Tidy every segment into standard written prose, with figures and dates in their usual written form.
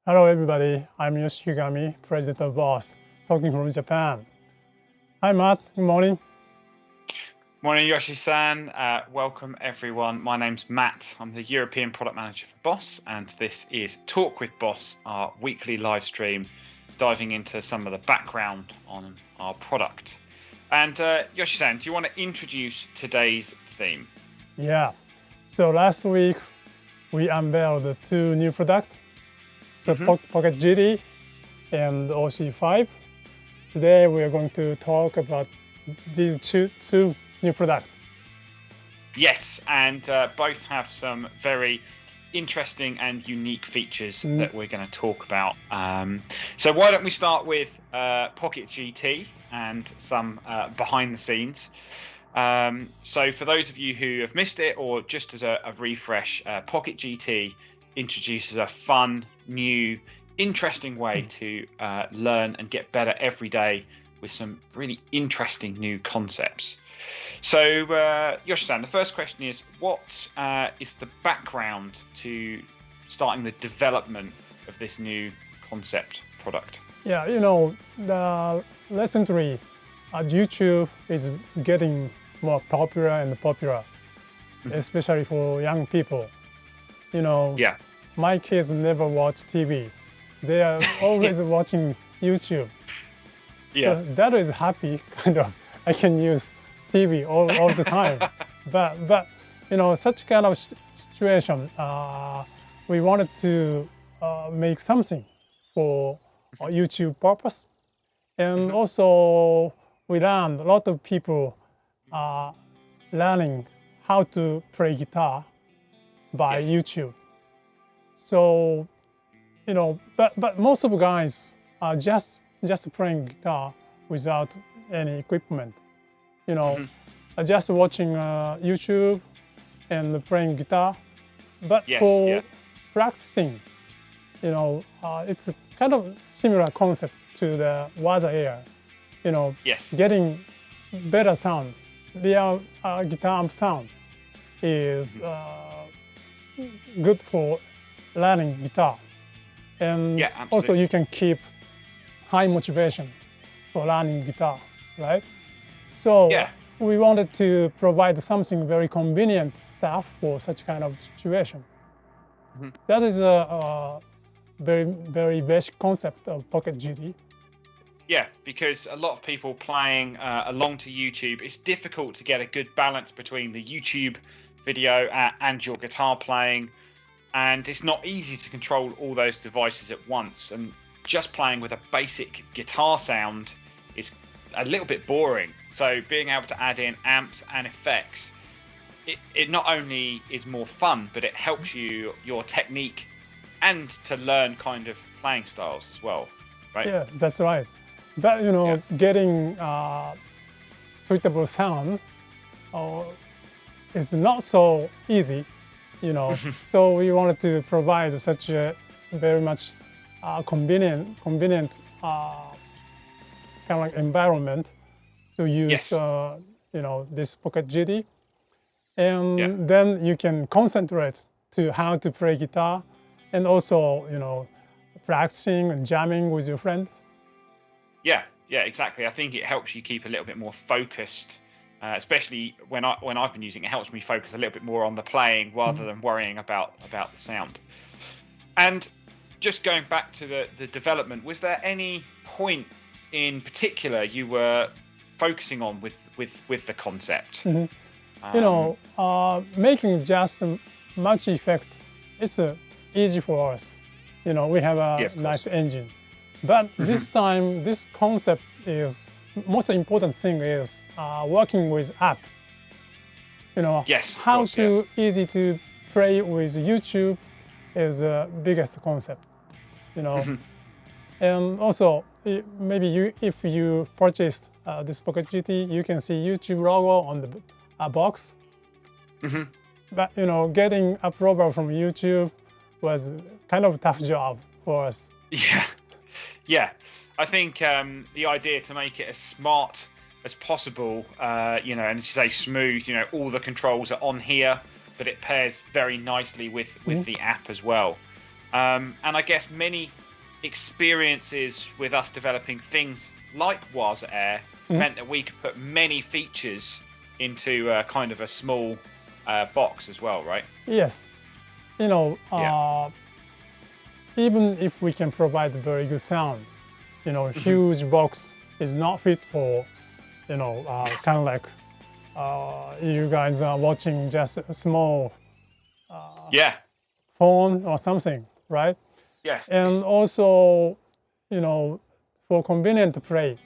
Hello everybody, I'm Yoshikigami, President of Boss, talking from Japan. Hi Matt, good morning. Morning, Yoshi-san. Welcome, everyone. My name's Matt. I'm the European Product Manager for Boss, and this is Talk with Boss, our weekly live stream, diving into some of the background on our product. And Yoshi-san, do you want to introduce today's theme? Yeah, so last week we unveiled the two new products, so Pocket GT and OC5. Today we are going to talk about these two new products. Yes, and both have some very interesting and unique features that we're going to talk about. So why don't we start with Pocket GT and some behind the scenes. So for those of you who have missed it, or just as a refresh, Pocket GT introduces a fun, new, interesting way to learn and get better every day with some really interesting new concepts. So Yoshi-san, the first question is, what is the background to starting the development of this new concept product? Yeah, recently YouTube is getting more popular and popular, especially for young people. Yeah. My kids never watch TV. They are always watching YouTube. Yeah. So that is happy, kind of. I can use TV all the time. but such kind of situation, we wanted to make something for YouTube purpose. And also, we learned a lot of people learning how to play guitar by YouTube. So, but most of the guys are just playing guitar without any equipment. Just watching YouTube and playing guitar. But for practicing, it's a kind of similar concept to the water air. Getting better sound, real guitar amp sound is good for learning guitar. And also you can keep high motivation for learning guitar, right? So we wanted to provide something very convenient stuff for such kind of situation. That is a very, very basic concept of Pocket GT. Yeah, because a lot of people playing along to YouTube, it's difficult to get a good balance between the YouTube video and your guitar playing. And it's not easy to control all those devices at once. And just playing with a basic guitar sound is a little bit boring. So being able to add in amps and effects, it not only is more fun, but it helps your technique and to learn kind of playing styles as well, right? Yeah, that's right. But getting suitable sound is not so easy. So we wanted to provide such a very much convenient kind of like environment to use this Pocket GT, and then you can concentrate to how to play guitar, and also practicing and jamming with your friend. Yeah, exactly. I think it helps you keep a little bit more focused. Especially when I've been using it, helps me focus a little bit more on the playing rather than worrying about the sound. And just going back to the development, was there any point in particular you were focusing on with the concept? Making just much effect, it's easy for us. We have a nice engine, but this time this concept is. Most important thing is working with app. How to easy to play with YouTube is the biggest concept. And also maybe if you purchased this Pocket GT, you can see YouTube logo on the box. But getting approval from YouTube was kind of a tough job for us. Yeah. I think the idea to make it as smart as possible, and as you say, smooth. All the controls are on here, but it pairs very nicely with the app as well. And I guess many experiences with us developing things like Waza Air meant that we could put many features into kind of a small box as well, right? Yes. You know, even if we can provide very good sound, you know, huge box is not fit for, you know, kind of like you guys are watching just a small phone or something, right? Yeah. And also, you know, for convenient play,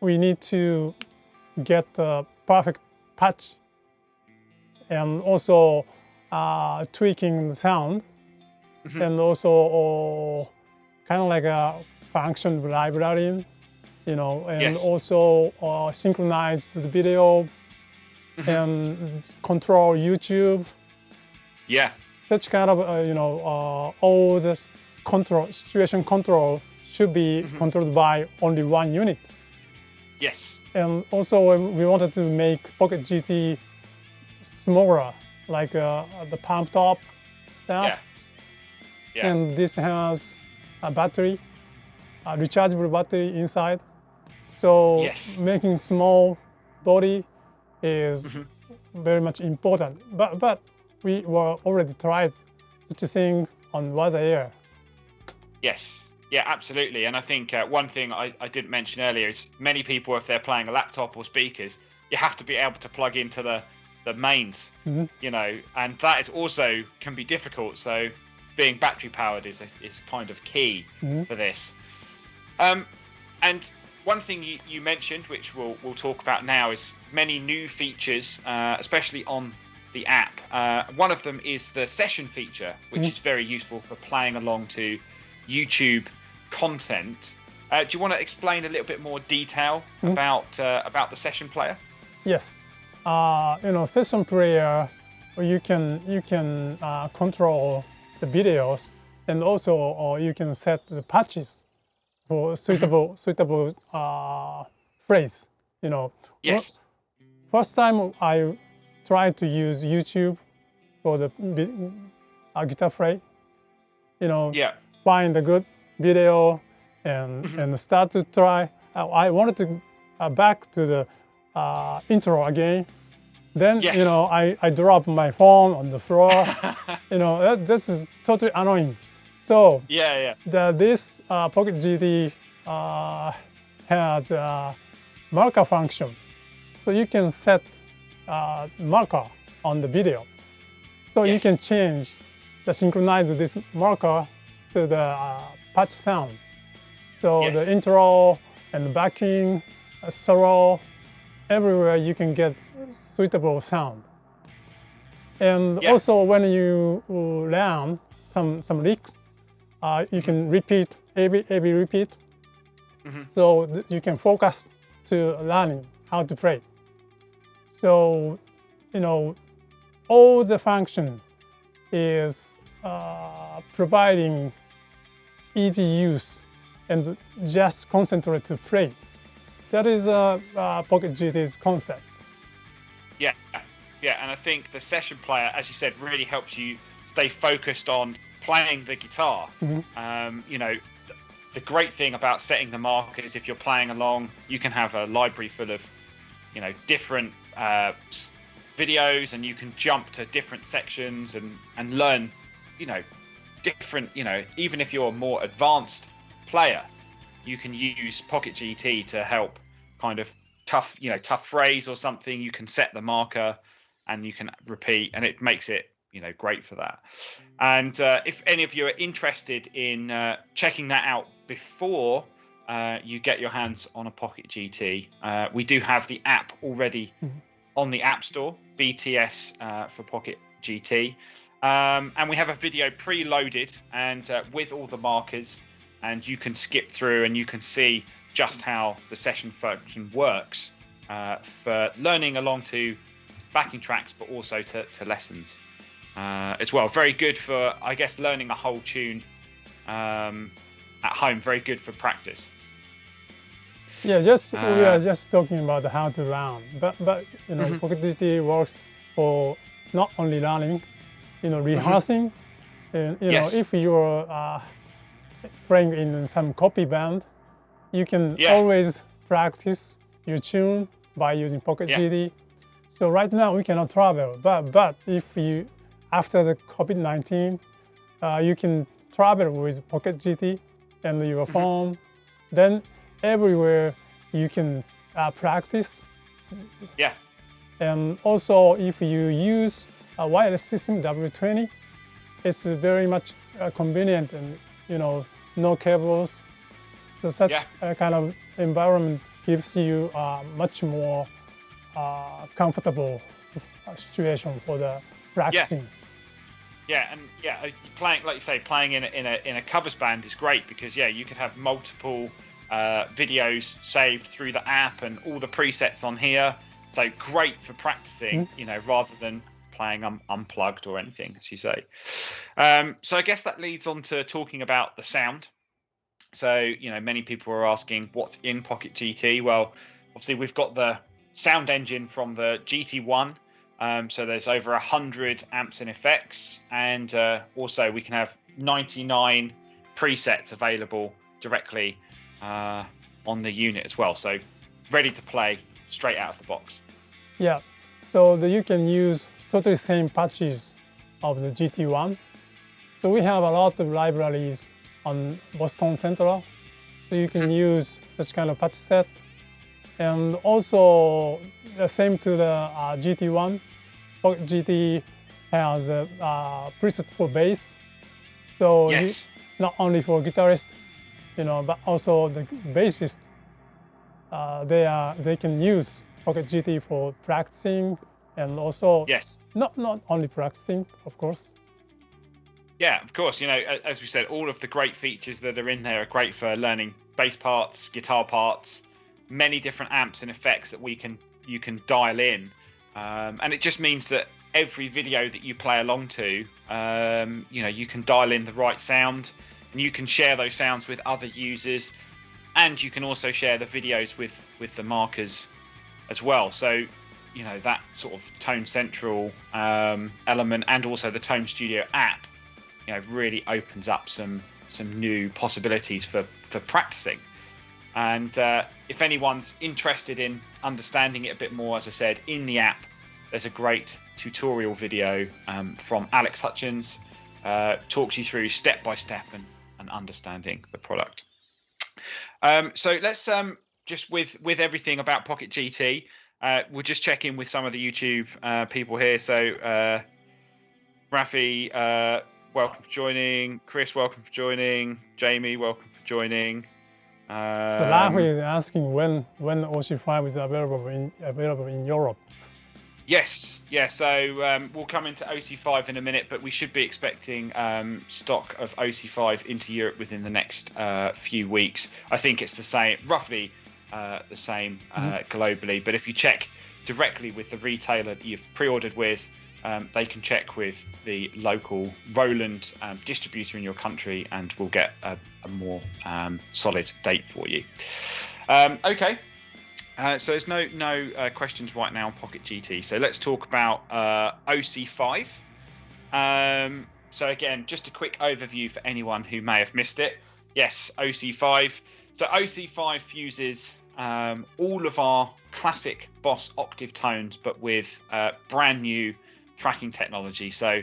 we need to get the perfect patch and also tweaking the sound and also kind of like a function library, you know, and also synchronize the video and control YouTube. Yeah. Such kind of, you know, all the situation control should be controlled by only one unit. Yes. And also we wanted to make Pocket GT smaller, like the pump top stuff. Yeah. And this has a battery, a rechargeable battery inside. So making small body is very much important. But we were already tried such a thing on Waza Air. Yes. Yeah, absolutely. And I think one thing I didn't mention earlier is many people, if they're playing a laptop or speakers, you have to be able to plug into the mains, you know, and that is also can be difficult. So being battery powered is kind of key for this. And one thing you mentioned, which we'll talk about now, is many new features, especially on the app. One of them is the session feature, which is very useful for playing along to YouTube content. Do you want to explain a little bit more detail about the session player? Yes, you know, session player, you can control the videos, and also you can set the patches for suitable phrase. You know. Yes. First time I tried to use YouTube for the guitar fray. You know. Yeah. Find a good video and start to try. I wanted to back to the intro again. Then you know I dropped my phone on the floor. You know this is totally annoying. So this Pocket GT has a marker function, so you can set marker on the video. So you can change synchronize this marker to the patch sound. So the intro and the backing, solo, everywhere you can get suitable sound. And also when you learn some licks, you can repeat, A-B repeat. So you can focus to learning how to play. So, you know, all the function is providing easy use and just concentrate to play. That is Pocket GT's concept. Yeah, and I think the session player, as you said, really helps you stay focused on playing the guitar. You know, the great thing about setting the markers, if you're playing along, you can have a library full of, you know, different videos, and you can jump to different sections and learn, you know, different, you know, even if you're a more advanced player, you can use Pocket GT to help kind of tough phrase or something. You can set the marker and you can repeat, and it makes it, you know, great for that. And if any of you are interested in checking that out before you get your hands on a Pocket GT, we do have the app already on the App Store, BTS for Pocket GT. And we have a video preloaded and with all the markers, and you can skip through and you can see just how the session function works for learning along to backing tracks, but also to lessons as well. Very good for, I guess, learning a whole tune at home. Very good for practice. Yeah, we are just talking about how to learn, but you know, Pocket GT works for not only learning, you know, rehearsing And Yes. if you're playing in some copy band, you can Yeah. always practice your tune by using Pocket Yeah. GT. So right now we cannot travel, but if you after the COVID-19, you can travel with Pocket GT and your phone. Then everywhere you can practice. Yeah. And also, if you use a wireless system W20, it's very much convenient and no cables. So such a kind of environment gives you a much more comfortable situation for the practicing. Yeah, and playing, like you say, playing in a covers band is great because you could have multiple videos saved through the app and all the presets on here. So great for practicing, rather than playing unplugged or anything, as you say. So I guess that leads on to talking about the sound. So many people are asking what's in Pocket GT. Well, obviously we've got the sound engine from the GT1. So there's over 100 amps and effects, and also we can have 99 presets available directly on the unit as well. So ready to play straight out of the box. Yeah, so you can use totally same patches of the GT1. So we have a lot of libraries on Boston Central. So you can use such kind of patch set. And also the same to the GT1. Pocket GT has a preset for bass. So not only for guitarists, but also the bassist. They can use Pocket GT for practicing and also not only practicing, of course. Yeah, of course. As we said, all of the great features that are in there are great for learning bass parts, guitar parts, many different amps and effects that you can dial in. And it just means that every video that you play along to, you can dial in the right sound, and you can share those sounds with other users, and you can also share the videos with the markers as well. So, that sort of Tone Central element, and also the Tone Studio app, really opens up some new possibilities for practicing. And if anyone's interested in understanding it a bit more, as I said, in the app, there's a great tutorial video from Alex Hutchins, talks you through step by step and understanding the product. So let's just with everything about Pocket GT, we'll just check in with some of the YouTube people here. So Rafi, welcome for joining. Chris, welcome for joining. Jamie, welcome for joining. So Rafi is asking when OC5 is available in Europe. Yes. So we'll come into OC5 in a minute, but we should be expecting stock of OC5 into Europe within the next few weeks. I think it's the same, roughly the same globally. But if you check directly with the retailer that you've pre-ordered with, they can check with the local Roland distributor in your country, and we'll get a more solid date for you. Okay. So there's no questions right now on Pocket GT. So let's talk about OC5. So again, just a quick overview for anyone who may have missed it. Yes, OC5. So OC5 fuses all of our classic Boss octave tones, but with brand new tracking technology. So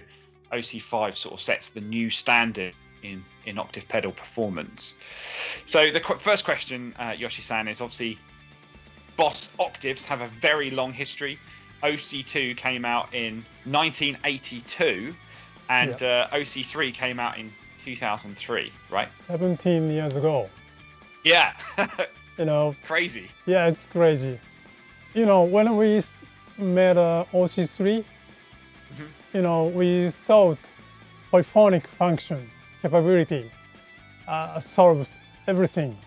OC5 sort of sets the new standard in octave pedal performance. So the first question, Yoshi-san, is obviously Boss octaves have a very long history. OC2 came out in 1982, and OC3 came out in 2003, right? 17 years ago. Yeah. Crazy. Crazy. Yeah, it's crazy. When we made OC3, we thought polyphonic function capability solves everything.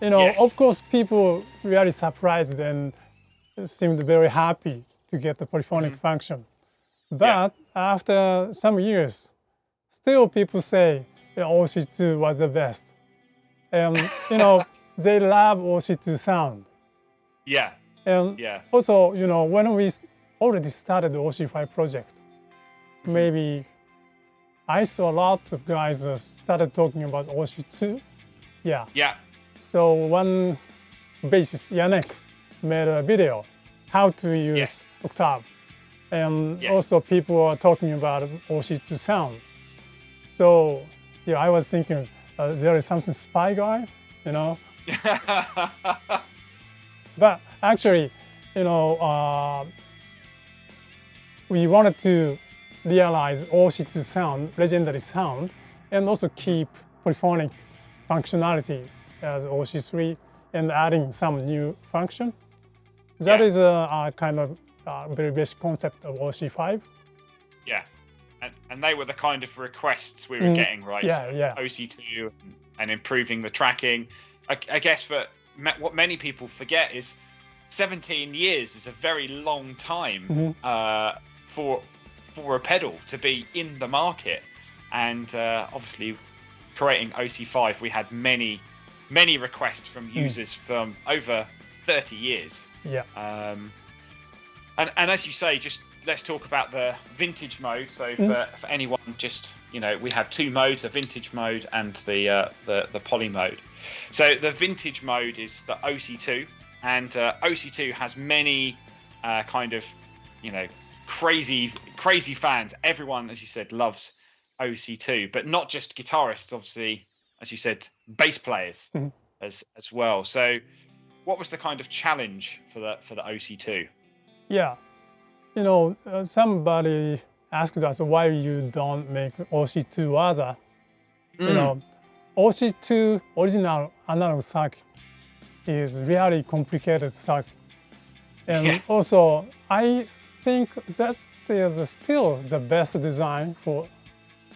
Of course, people really surprised and seemed very happy to get the polyphonic function. But after some years, still people say the OC2 was the best. And, they love OC2 sound. Yeah. And also, when we already started the OC5 project, maybe I saw a lot of guys started talking about OC2. Yeah. Yeah. So one bassist, Yannick, made a video how to use Yes. octave. And Yes. also people are talking about OC2 sound. So yeah, I was thinking there is something spy guy, you know. But actually, you know, we wanted to realize OC2 sound, legendary sound, and also keep polyphonic functionality as OC3 and adding some new function. That Yeah. is a kind of very basic concept of OC5. Yeah. And they were the kind of requests we were getting, right? Yeah, So yeah. OC2 and improving the tracking. I guess what many people forget is 17 years is a very long time for a pedal to be in the market. And obviously, creating OC5, we had many requests from users from over 30 years. Yeah. And as you say, just let's talk about the vintage mode. So for anyone, just we have two modes: a vintage mode and the poly mode. So the vintage mode is the OC2, and OC2 has many kind of crazy fans. Everyone, as you said, loves OC2, but not just guitarists. Obviously, as you said, bass players as well. So, what was the kind of challenge for the OC2? Yeah. You know, somebody asked us why you don't make OC2 other. You know, OC2 original analog circuit is really complicated circuit. And also, I think that is still the best design for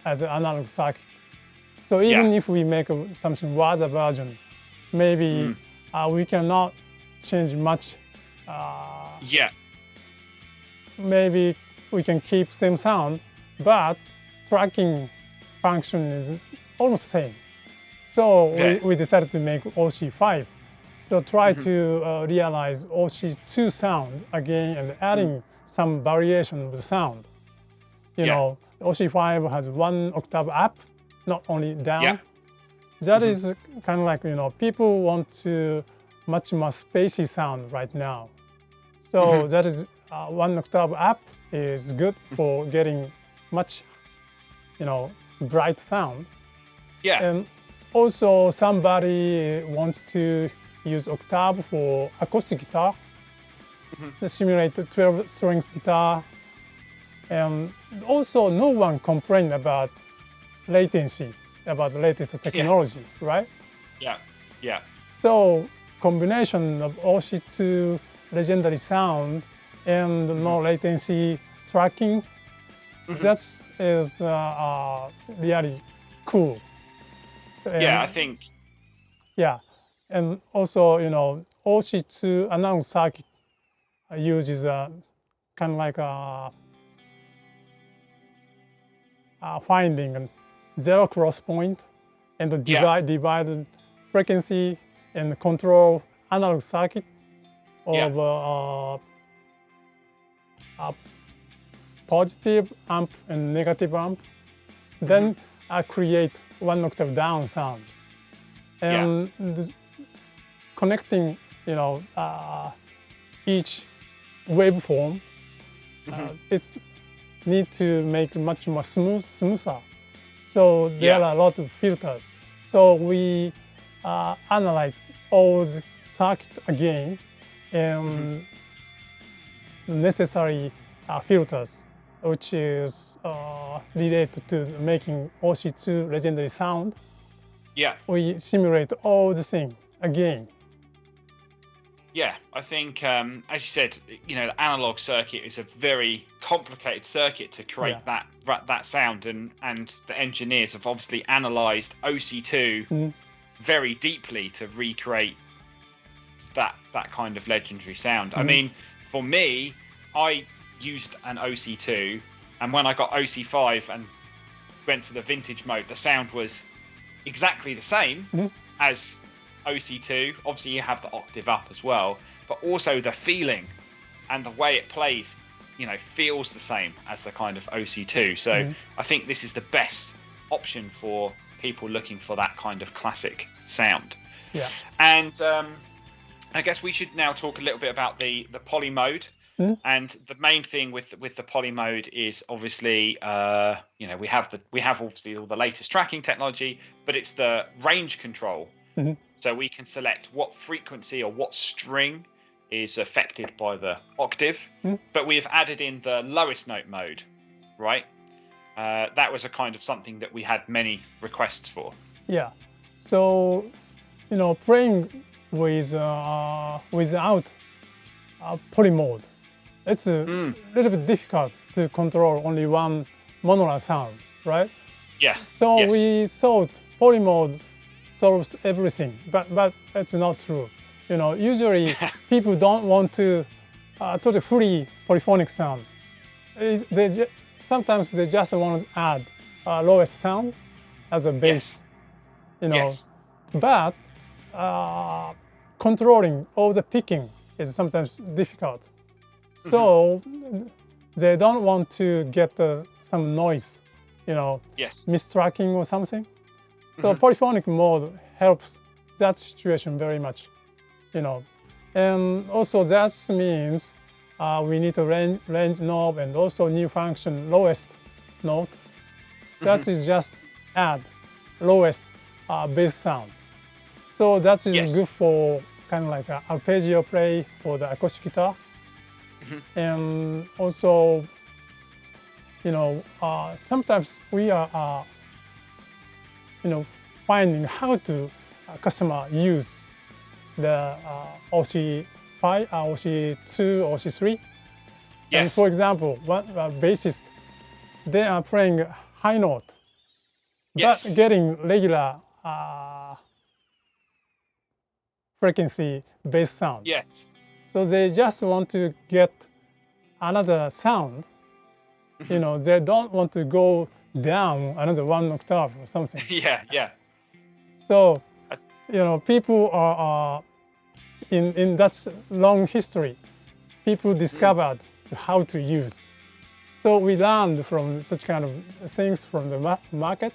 as an analog circuit. So even if we make something wider version, maybe we cannot change much. Maybe we can keep same sound, but tracking function is almost same. So we decided to make OC5. So try to realize OC2 sound again and adding some variation of the sound. You know, OC5 has 1 octave up, not only down. That is kind of like, people want to much more spacey sound right now. So that is 1 octave up is good for getting much, bright sound. And also somebody wants to use octave for acoustic guitar, simulate 12 strings guitar. And also no one complained about latency, about the latest technology, right? So combination of OC2 legendary sound and no latency tracking, that is really cool. And, I think. Yeah, and also, OC2 analog circuit uses kind of like finding zero cross point and divide frequency and control analog circuit of positive amp and negative amp. Then create 1 octave down sound. And connecting, each waveform, it's need to make much more smoother. So there are a lot of filters. So we analyzed all the circuit again and necessary filters, which is related to making OC2 legendary sound. We simulate all the things again. I think, as you said, the analog circuit is a very complicated circuit to create that sound, and the engineers have obviously analysed OC2 very deeply to recreate that kind of legendary sound. I mean, for me, I used an OC2, and when I got OC5 and went to the vintage mode, the sound was exactly the same as OC2. Obviously, you have the octave up as well, but also the feeling and the way it plays feels the same as the kind of OC2. So I think this is the best option for people looking for that kind of classic sound. Yeah. And I guess we should now talk a little bit about the poly mode. And the main thing with the poly mode is obviously we have obviously all the latest tracking technology, but it's the range control. So we can select what frequency or what string is affected by the octave, but we have added in the lowest note mode, right? That was a kind of something that we had many requests for. Yeah. So, playing with without poly mode, it's a little bit difficult to control only one monaural sound, right? Yeah. So we thought poly mode solves everything, but it's not true. Usually people don't want to totally fully polyphonic sound. Sometimes they just want to add lowest sound as a base, But controlling all the picking is sometimes difficult. So they don't want to get some noise, mistracking or something. So polyphonic mode helps that situation very much, And also that means we need a range knob and also new function lowest note. That is just add lowest bass sound. So that is good for kind of like an arpeggio play for the acoustic guitar. And also, sometimes we are, finding how to customer use the OC5, OC2, OC3. And for example, one bassist, they are playing high note, but getting regular frequency bass sound. So they just want to get another sound. They don't want to go down another one octave or something. So, people are in that long history, people discovered how to use. So we learned from such kind of things from the market,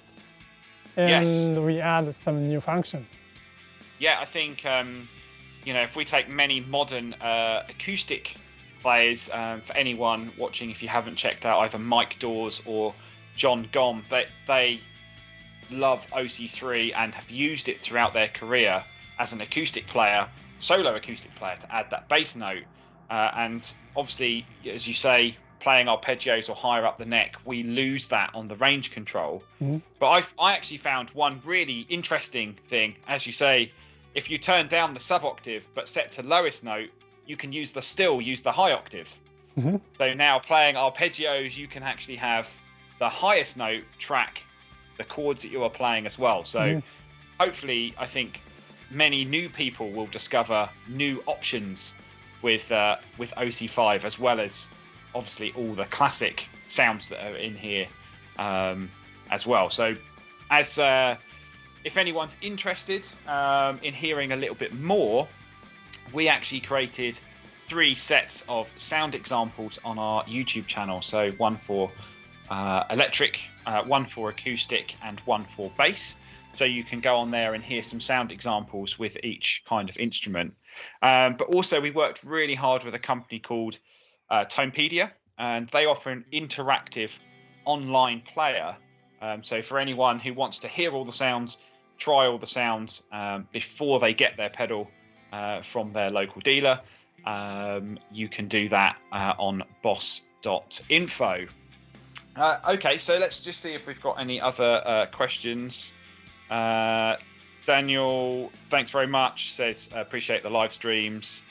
and we add some new function. Yeah, I think if we take many modern acoustic players, for anyone watching, if you haven't checked out either Mike Dawes or John Gom, they love OC3 and have used it throughout their career as an acoustic player, solo acoustic player, to add that bass note. And obviously, as you say, playing arpeggios or higher up the neck, we lose that on the range control. But I actually found one really interesting thing. As you say, if you turn down the sub octave but set to lowest note, you can use the high octave. So now playing arpeggios, you can actually have the highest note track the chords that you are playing as well. So hopefully, I think many new people will discover new options with OC5, as well as obviously all the classic sounds that are in here as well. So as if anyone's interested in hearing a little bit more, we actually created 3 sets of sound examples on our YouTube channel. So one for electric, one for acoustic, and one for bass. So you can go on there and hear some sound examples with each kind of instrument. But also we worked really hard with a company called Tonepedia, and they offer an interactive online player. So for anyone who wants to hear all the sounds, try all the sounds before they get their pedal from their local dealer, you can do that on boss.info. Okay, so let's just see if we've got any other questions. Daniel, thanks very much, says appreciate the live streams.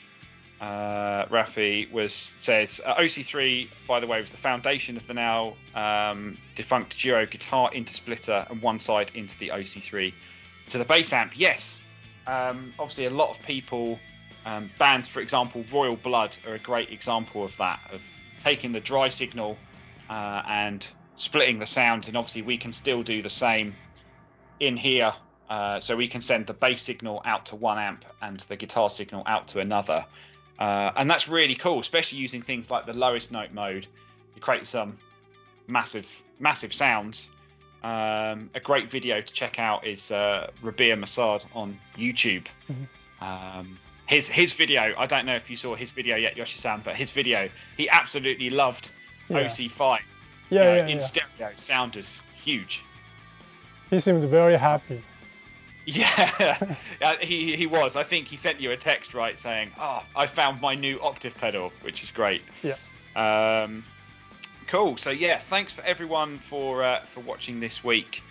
Rafi says OC3, by the way, was the foundation of the now defunct duo guitar intersplitter and one side into the OC3 to the bass amp. Yes, obviously a lot of people, bands, for example, Royal Blood are a great example of that, of taking the dry signal and splitting the sounds. And obviously we can still do the same in here. So we can send the bass signal out to one amp and the guitar signal out to another. And that's really cool, especially using things like the lowest note mode. You create some massive sounds. A great video to check out is Rabia Masad on YouTube. His video, I don't know if you saw his video yet, Yoshi-san, but his video, he absolutely loved OC5. In stereo, sound is huge. He seemed very happy. Yeah, he was. I think he sent you a text, right, saying, "Oh, I found my new octave pedal," which is great. Yeah. Cool. So yeah, thanks for everyone for watching this week.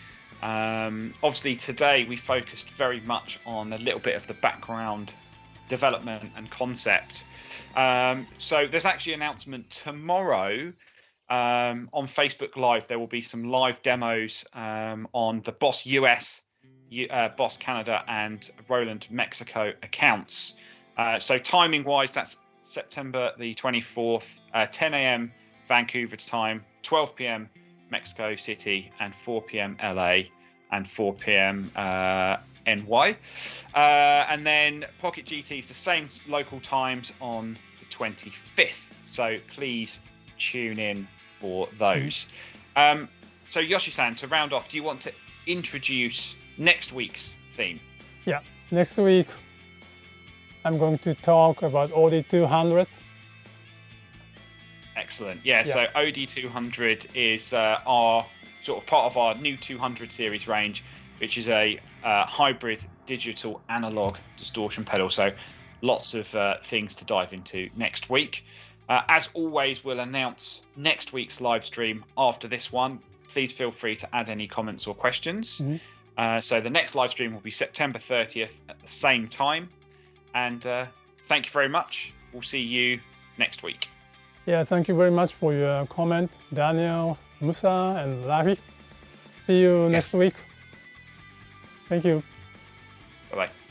Obviously today we focused very much on a little bit of the background development and concept. So there's actually an announcement tomorrow on Facebook Live. There will be some live demos on the Boss US, Boss Canada, and Roland Mexico accounts. So timing wise, that's September the 24th, 10 a.m. Vancouver time, 12 p.m. Mexico City, and 4 p.m. LA, and 4 p.m. NY. And then Pocket GT is the same local times on the 25th. So please tune in for those. So Yoshi-san, to round off, do you want to introduce next week's theme? Yeah, next week I'm going to talk about OD200. Excellent. Yeah, so OD200 is our sort of part of our new 200 series range, which is a hybrid digital analog distortion pedal. So lots of things to dive into next week. As always, we'll announce next week's live stream after this one. Please feel free to add any comments or questions. So the next live stream will be September 30th at the same time. And thank you very much. We'll see you next week. Yeah, thank you very much for your comment, Daniel, Musa, and Ravi. See you next week. Thank you. Bye-bye.